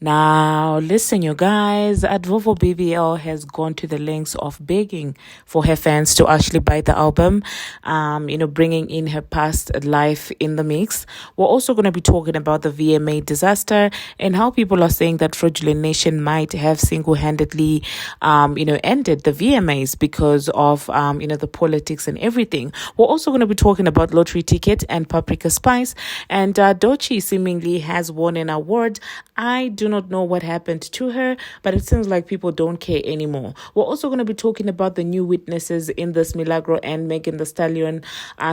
Now, listen, you guys, Advovo BBL has gone to the lengths of begging for her fans to actually buy the album, bringing in her past life in the mix. We're also going to be talking about the VMA disaster and how people are saying that Fraudulent Nation might have single-handedly, ended the VMAs because of, the politics and everything. We're also going to be talking about Lottery Ticket and Paprika Spice, and Doechii seemingly has won an award. I do not know what happened to her, but it seems like people don't care anymore. We're also going to be talking about the new witnesses in this Milagro and Megan Thee Stallion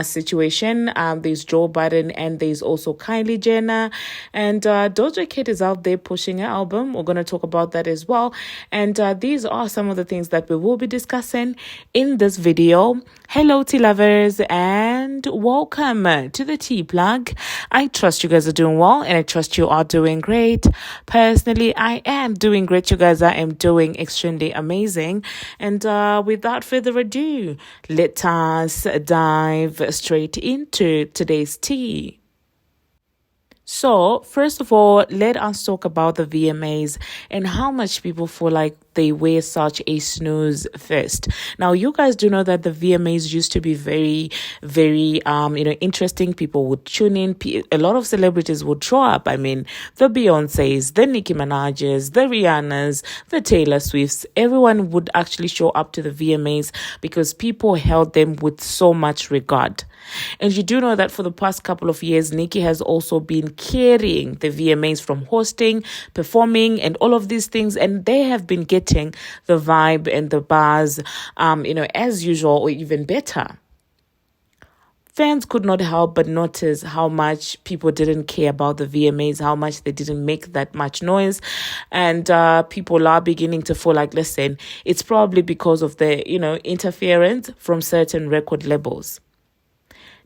situation. There's Joe Budden and there's also Kylie Jenner, and Doja Cat is out there pushing her album. We're going to talk about that as well. And these are some of the things that we will be discussing in this video. Hello, tea lovers, and welcome to the Tea Plug. I trust you guys are doing well, and I trust you are doing great. Personally, I am doing great. You guys, I am doing extremely amazing. And without further ado, let us dive straight into today's tea. So, first of all, let us talk about the VMAs and how much people feel like they were such a snooze fest. Now, you guys do know that the VMAs used to be very, very, interesting. People would tune in. A lot of celebrities would show up. I mean, the Beyoncés, the NickiMinajs, the Rihannas, the Taylor Swifts. Everyone would actually show up to the VMAs because people held them with so much regard. And you do know that for the past couple of years, Nicki has also been carrying the VMAs from hosting, performing, and all of these things. And they have been getting the vibe and the buzz, as usual or even better. Fans could not help but notice how much people didn't care about the VMAs, how much they didn't make that much noise. And people are beginning to feel like, listen, it's probably because of the, interference from certain record labels.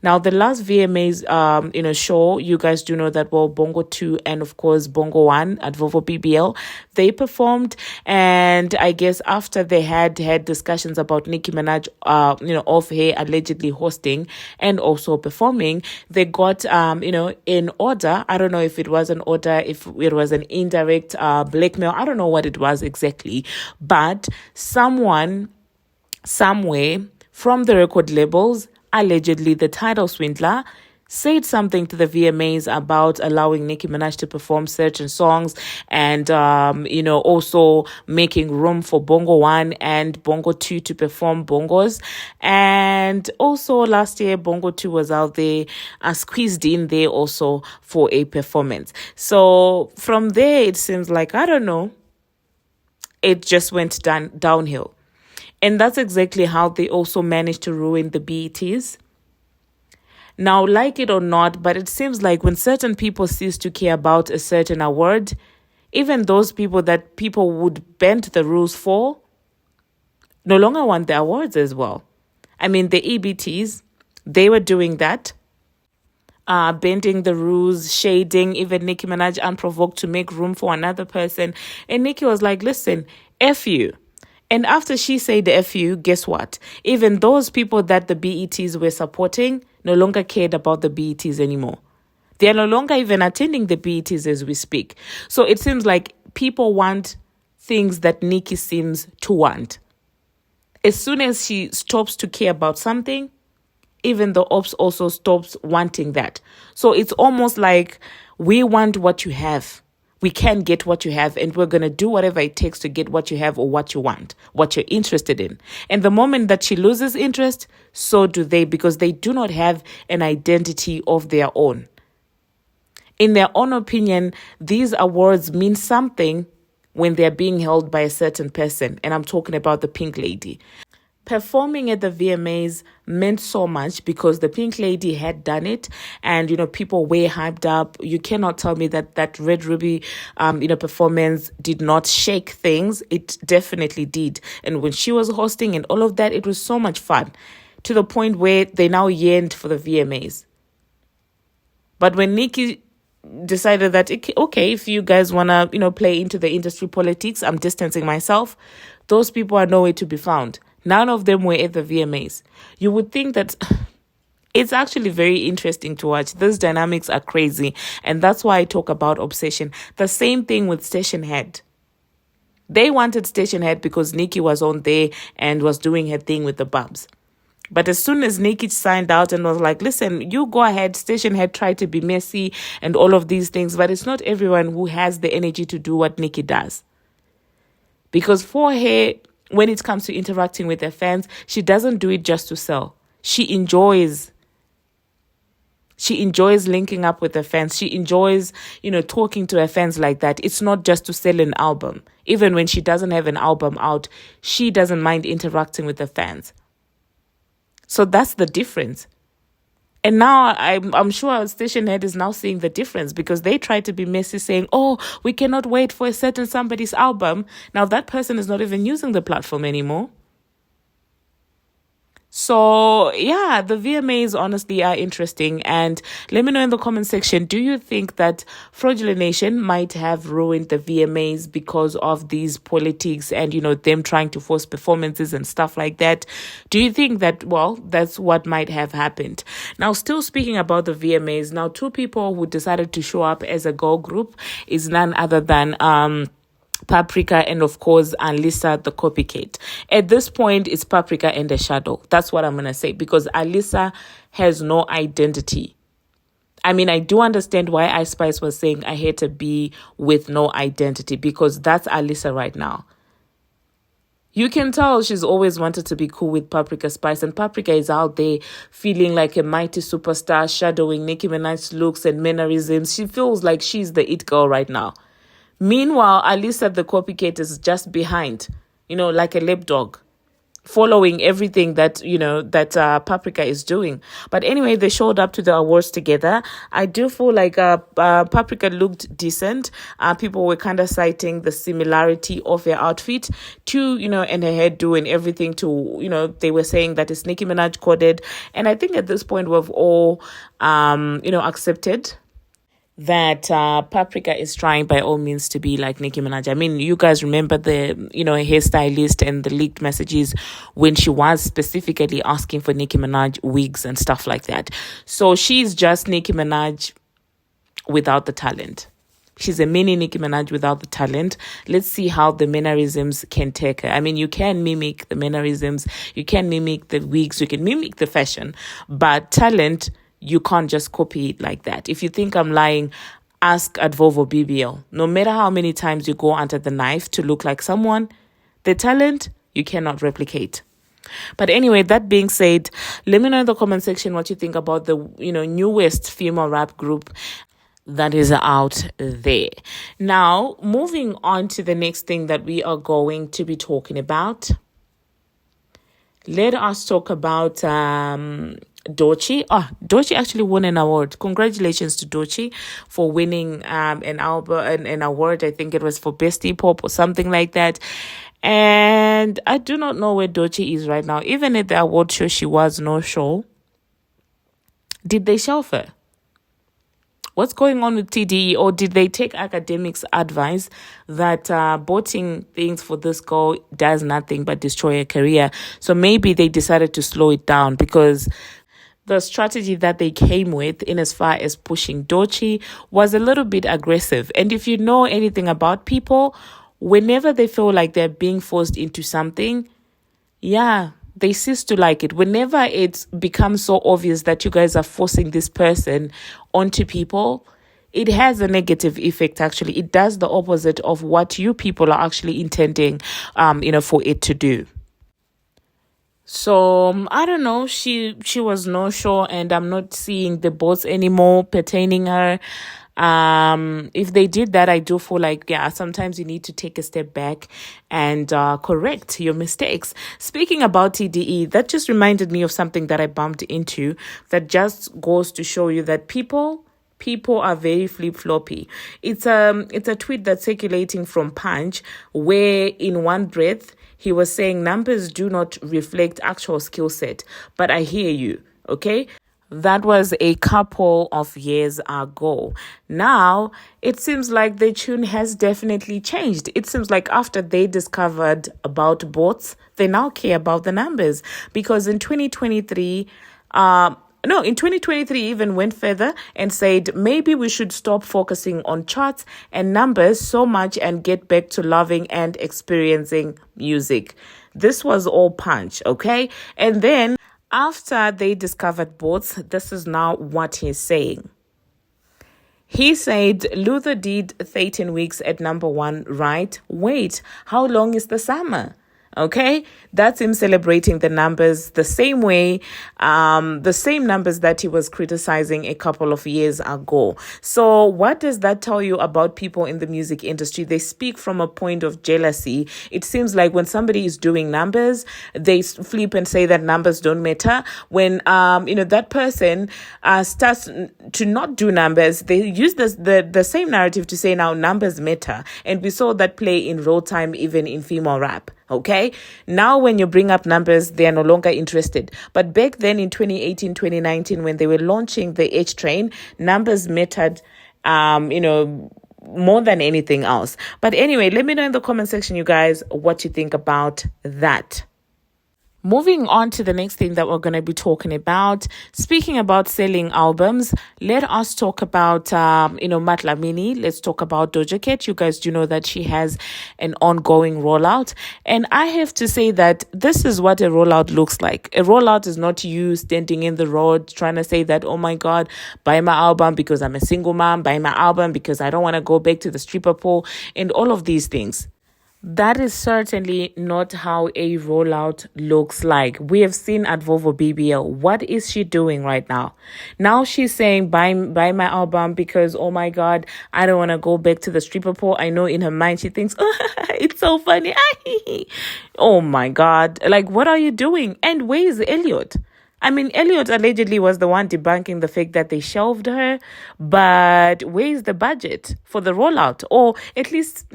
Now, the last VMAs, show, you guys do know that, well, Bongo 2 and, of course, Bongo 1 at Vovo BBL, they performed. And I guess after they had discussions about Nicki Minaj, of her allegedly hosting and also performing, they got, in order. I don't know if it was an order, if it was an indirect blackmail. I don't know what it was exactly. But someone, somewhere from the record labels, allegedly the title swindler, said something to the VMAs about allowing Nicki Minaj to perform certain songs and, also making room for Bongo 1 and Bongo 2 to perform bongos. And also last year, Bongo 2 was out there, squeezed in there also for a performance. So from there, it seems like, I don't know, it just went downhill. And that's exactly how they also managed to ruin the BETs. Now, like it or not, but it seems like when certain people cease to care about a certain award, even those people that people would bend the rules for, no longer want the awards as well. I mean, the EBTs, they were doing that. Bending the rules, shading, even Nicki Minaj unprovoked to make room for another person. And Nicki was like, listen, F you. And after she said F you, guess what? Even those people that the BETs were supporting no longer cared about the BETs anymore. They are no longer even attending the BETs as we speak. So it seems like people want things that Nicki seems to want. As soon as she stops to care about something, even the ops also stops wanting that. So it's almost like we want what you have. We can get what you have, and we're going to do whatever it takes to get what you have or what you want, what you're interested in. And the moment that she loses interest, so do they, because they do not have an identity of their own. In their own opinion, these awards mean something when they're being held by a certain person. And I'm talking about the Pink Lady. Performing at the VMAs meant so much because the Pink Lady had done it and, people were hyped up. You cannot tell me that Red Ruby, performance did not shake things. It definitely did. And when she was hosting and all of that, it was so much fun to the point where they now yearned for the VMAs. But when Nicki decided that, okay, if you guys want to, play into the industry politics, I'm distancing myself, those people are nowhere to be found. None of them were at the VMAs. You would think that It's actually very interesting to watch. Those dynamics are crazy. And that's why I talk about obsession. The same thing with Station Head. They wanted Station Head because Nicki was on there and was doing her thing with the bubs. But as soon as Nicki signed out and was like, listen, you go ahead, Station Head tried to be messy and all of these things. But it's not everyone who has the energy to do what Nicki does. Because for her, when it comes to interacting with her fans, she doesn't do it just to sell. She enjoys linking up with her fans. She enjoys, talking to her fans like that. It's not just to sell an album. Even when she doesn't have an album out, she doesn't mind interacting with her fans. So that's the difference. And now I'm sure Station Head is now seeing the difference because they try to be messy saying, oh, we cannot wait for a certain somebody's album. Now that person is not even using the platform anymore. So, yeah, the VMAs honestly are interesting. And let me know in the comment section, do you think that Fraudulent Nation might have ruined the VMAs because of these politics and, them trying to force performances and stuff like that? Do you think that, that's what might have happened? Now, still speaking about the VMAs, now 2 people who decided to show up as a girl group is none other than Paprika and of course Alyssa the Copycat. At this point, it's Paprika and a shadow. That's what I'm gonna say because Alyssa has no identity. I mean, I do understand why Ice Spice was saying I hate to be with no identity because that's Alyssa right now. You can tell she's always wanted to be cool with Paprika Spice, and Paprika is out there feeling like a mighty superstar, shadowing Nicki Minaj's looks and mannerisms. She feels like she's the it girl right now. Meanwhile, Alyssa the Copycat is just behind, like a lapdog, following everything that, Paprika is doing. But anyway, they showed up to the awards together. I do feel like Paprika looked decent. People were kind of citing the similarity of her outfit to, and her hairdo and everything to, they were saying that it's Nicki Minaj coded. And I think at this point we've all, accepted that Paprika is trying by all means to be like Nicki Minaj. I mean, you guys remember the, hairstylist and the leaked messages when she was specifically asking for Nicki Minaj wigs and stuff like that. So she's just Nicki Minaj without the talent. She's a mini Nicki Minaj without the talent. Let's see how the mannerisms can take her. I mean, you can mimic the mannerisms, you can mimic the wigs, you can mimic the fashion, but talent, you can't just copy it like that. If you think I'm lying, ask Advovo BBL. No matter how many times you go under the knife to look like someone, the talent you cannot replicate. But anyway, that being said, let me know in the comment section what you think about the newest female rap group that is out there. Now, moving on to the next thing that we are going to be talking about. Let us talk about Doechii. Doechii actually won an award. Congratulations to Doechii for winning an award. I think it was for Best Hip Hop or something like that. And I do not know where Doechii is right now. Even at the award show, she was no show. Did they shelf her? What's going on with TDE? Or did they take academics' advice that voting things for this girl does nothing but destroy her career? So maybe they decided to slow it down because the strategy that they came with in as far as pushing Doechii was a little bit aggressive. And if you know anything about people, whenever they feel like they're being forced into something, they cease to like it. Whenever it becomes so obvious that you guys are forcing this person onto people, it has a negative effect, actually. It does the opposite of what you people are actually intending, for it to do. So, I don't know. She was no show, and I'm not seeing the bots anymore pertaining her. If they did that, I do feel like, sometimes you need to take a step back and correct your mistakes. Speaking about TDE, that just reminded me of something that I bumped into that just goes to show you that people are very flip-floppy. It's a tweet that's circulating from Punch where in one breath he was saying numbers do not reflect actual skill set, but I hear you, okay? That was a couple of years ago. Now, it seems like the tune has definitely changed. It seems like after they discovered about bots, they now care about the numbers. Because in 2023, no, in 2023 even went further and said maybe we should stop focusing on charts and numbers so much and get back to loving and experiencing music. This was all punch, okay? And then after they discovered bots, this is now what he's saying. He said Luther did 13 weeks at number one, right? Wait, how long is the summer? Okay, that's him celebrating the numbers the same way, the same numbers that he was criticizing a couple of years ago. So what does that tell you about people in the music industry? They speak from a point of jealousy. It seems like when somebody is doing numbers, they flip and say that numbers don't matter. When, that person starts to not do numbers, they use the same narrative to say now numbers matter. And we saw that play in real time, even in female rap. Okay, now when you bring up numbers, they are no longer interested. But back then in 2018, 2019, when they were launching the H train, numbers mattered, more than anything else. But anyway, let me know in the comment section, you guys, what you think about that. Moving on to the next thing that we're going to be talking about. Speaking about selling albums, let us talk about, Matlamini. Let's talk about Doja Cat. You guys do know that she has an ongoing rollout. And I have to say that this is what a rollout looks like. A rollout is not you standing in the road trying to say that, oh my God, buy my album because I'm a single mom, buy my album because I don't want to go back to the stripper pole and all of these things. That is certainly not how a rollout looks like. We have seen at Vovo BBL. What is she doing right now? Now she's saying, buy my album because, oh my God, I don't want to go back to the stripper pole. I know in her mind she thinks, oh, it's so funny. Oh my God. Like, what are you doing? And where is Elliot? I mean, Elliot allegedly was the one debunking the fact that they shelved her, but where is the budget for the rollout? Or at least,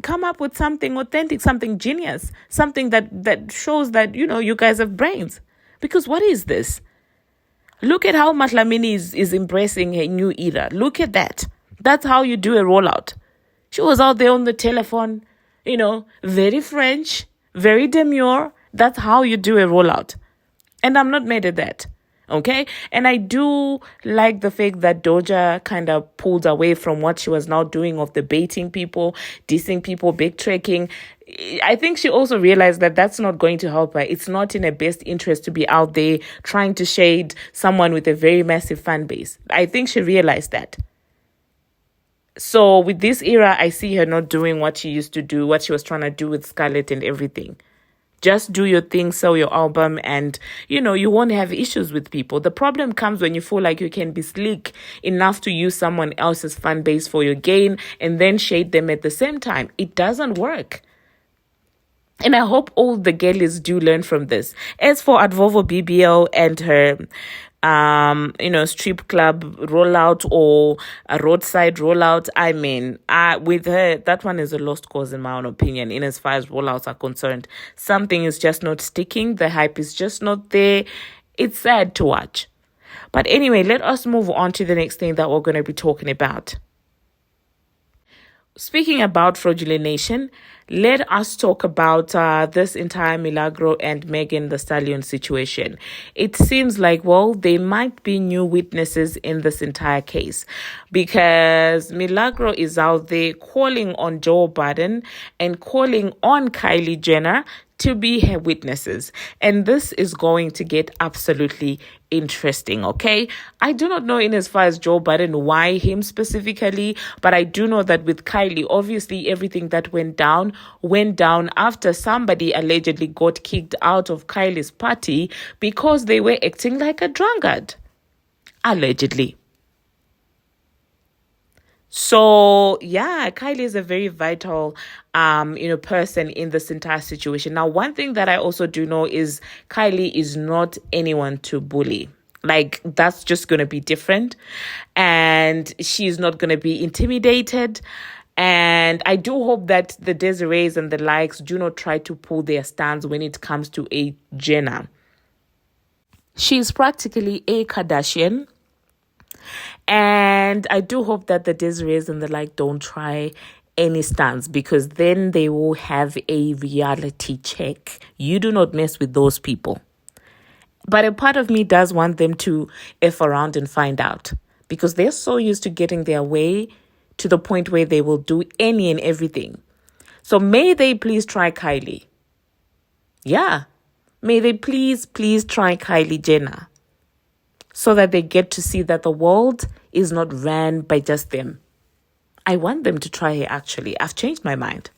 come up with something authentic, something genius, something that shows that, you guys have brains. Because what is this? Look at how Matlamini is embracing her new era. Look at that. That's how you do a rollout. She was out there on the telephone, very French, very demure. That's how you do a rollout. And I'm not mad at that, okay? And I do like the fact that Doja kind of pulled away from what she was now doing of debating people, dissing people, backtracking. I think she also realized that that's not going to help her. It's not in her best interest to be out there trying to shade someone with a very massive fan base. I think she realized that. So with this era, I see her not doing what she used to do, what she was trying to do with Scarlett and everything. Just do your thing, sell your album, and, you won't have issues with people. The problem comes when you feel like you can be slick enough to use someone else's fan base for your gain and then shade them at the same time. It doesn't work. And I hope all the girlies do learn from this. As for Advovo BBL and her strip club rollout or a roadside rollout, with her, that one is a lost cause in my own opinion, in as far as rollouts are concerned. Something is just not sticking. The hype is just not there. It's sad to watch. But anyway, let us move on to the next thing that we're going to be talking about. Speaking about Fraudulent Nation, let us talk about this entire Milagro and Megan Thee Stallion situation. It seems like, there might be new witnesses in this entire case because Milagro is out there calling on Joe Budden and calling on Kylie Jenner to be her witnesses. And this is going to get absolutely interesting, okay? I do not know in as far as Joe Budden, why him specifically, but I do know that with Kylie, obviously everything that went down after somebody allegedly got kicked out of Kylie's party because they were acting like a drunkard. Allegedly. So, yeah, Kylie is a very vital, person in this entire situation. Now, one thing that I also do know is Kylie is not anyone to bully. Like, that's just going to be different. And she's not going to be intimidated. And I do hope that the Desirees and the likes do not try to pull their stance when it comes to a Jenner. She's practically a Kardashian. And I do hope that the Desirees and the like don't try any stance, because then they will have a reality check. You do not mess with those people. But a part of me does want them to F around and find out, because they're so used to getting their way to the point where they will do any and everything. So may they please try Kylie. Yeah. May they please try Kylie Jenner, so that they get to see that the world is not ran by just them. I want them to try her, actually. I've changed my mind.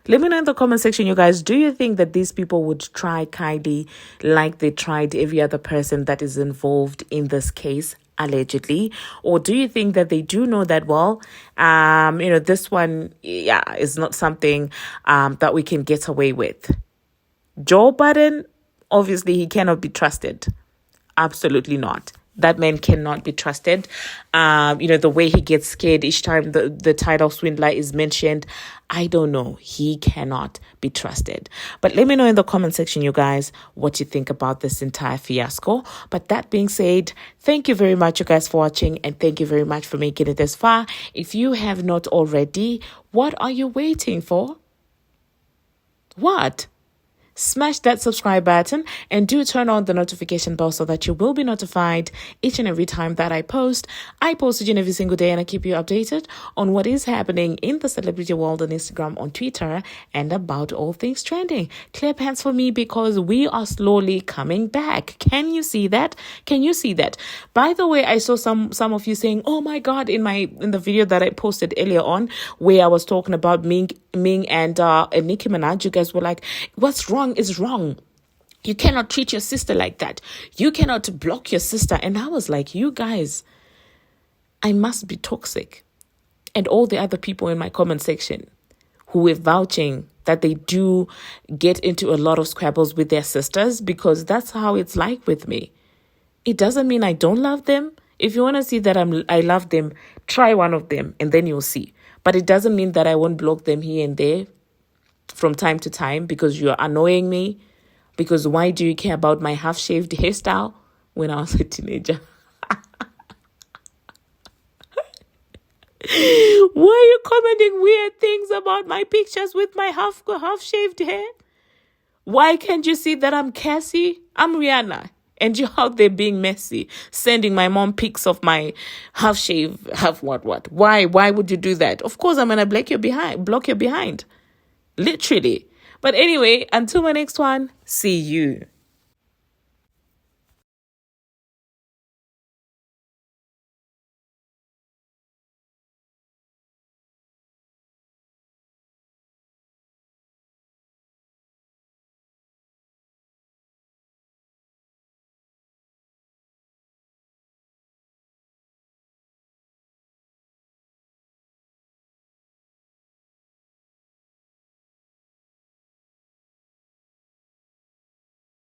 Let me know in the comment section, you guys, do you think that these people would try Kylie like they tried every other person that is involved in this case, allegedly? Or do you think that they do know that, well, this one, is not something that we can get away with? Joe Budden, obviously, he cannot be trusted. Absolutely not. That man cannot be trusted. The way he gets scared each time the title swindler is mentioned, I don't know. He cannot be trusted. But let me know in the comment section, you guys, what you think about this entire fiasco. But that being said, thank you very much, you guys, for watching. And thank you very much for making it this far. If you have not already, what are you waiting for? What? Smash that subscribe button and do turn on the notification bell so that you will be notified each and every time that I post. I post each and every single day, and I keep you updated on what is happening in the celebrity world on Instagram, on Twitter, and about all things trending. Clap hands for me, because we are slowly coming back. Can you see that? Can you see that? By the way, I saw some of you saying, oh my God, in the video that I posted earlier on, where I was talking about Ming and Nicki Minaj, you guys were like, what's wrong is wrong. You cannot treat your sister like that. You cannot block your sister. And I was like, you guys, I must be toxic. And all the other people in my comment section who were vouching that they do get into a lot of squabbles with their sisters, because that's how it's like with me. It doesn't mean I don't love them. If you want to see that I love them, try one of them and then you'll see. But it doesn't mean that I won't block them here and there from time to time because you're annoying me. Because why do you care about my half-shaved hairstyle when I was a teenager? Why are you commenting weird things about my pictures with my half-shaved hair? Why can't you see that I'm Cassie? I'm Rihanna. And you're out there being messy, sending my mom pics of my half-shave, what? Why would you do that? Of course, I'm going to block your behind. Literally. But anyway, until my next one, see you.